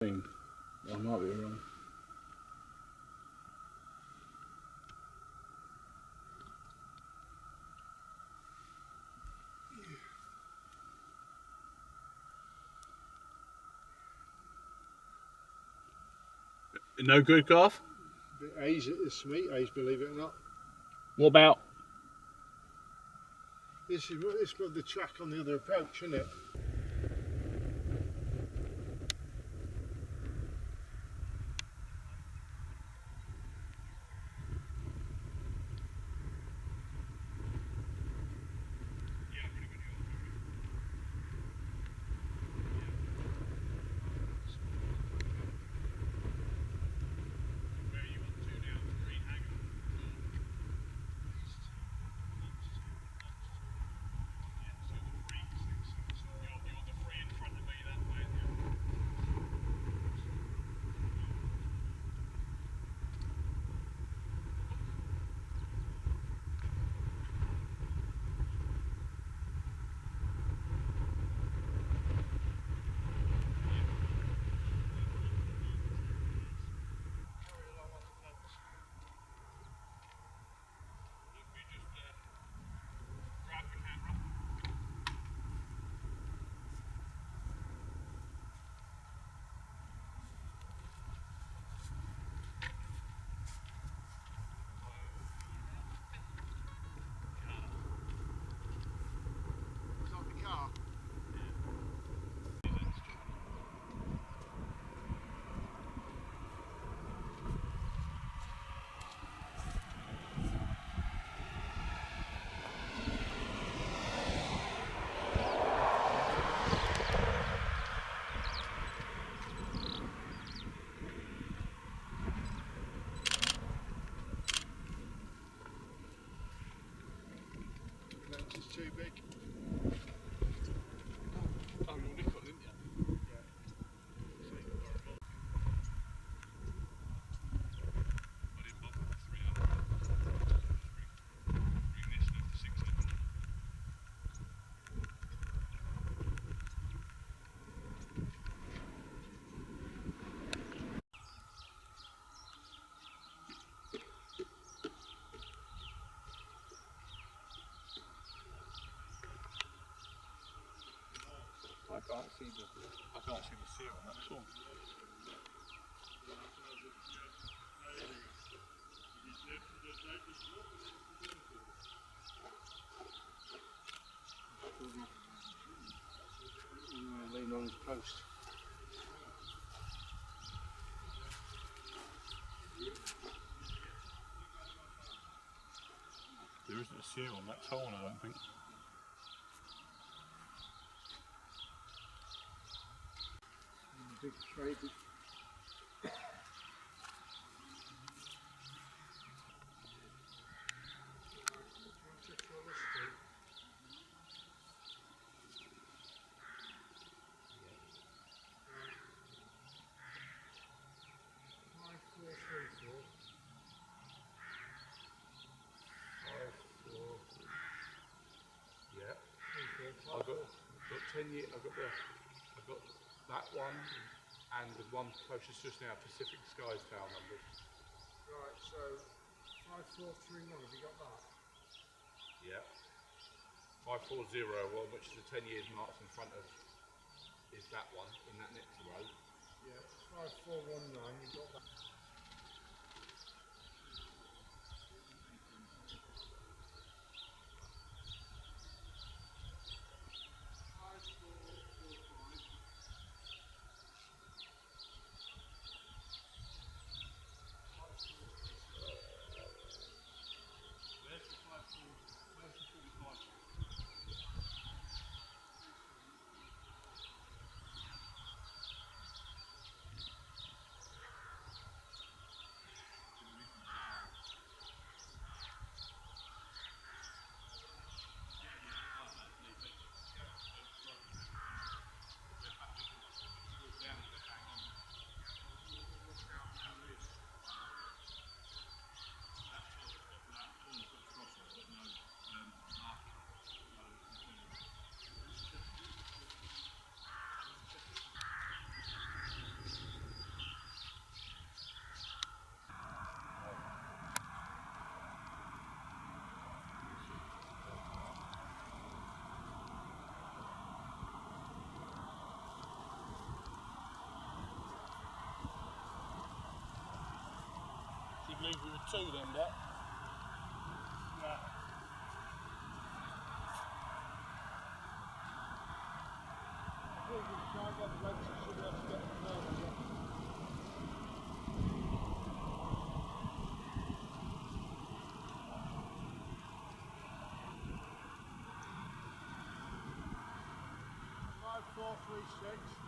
I might be wrong. No good, Garth? A's it's me, A's, believe it or not. What about? This is the track on the other approach, isn't it? It's too big. Oh, you'll nick on, didn't you? I can't see the seal on that song. Lean on his post. There isn't a seal on that tone, I don't think. Big trade. I've got 10 years. I've got that one and the one closest just now, Pacific Skies tail numbers. Right, so 5431, have you got that? Yeah. 540, well, which is the 10 years marks in front of, is that one in that next row. Yeah, 5419, you've got that. should leave you with 2 then, Dad. No. I think we try and get the legs, you should be able to get the further, yeah. Five, 4, 3, 6.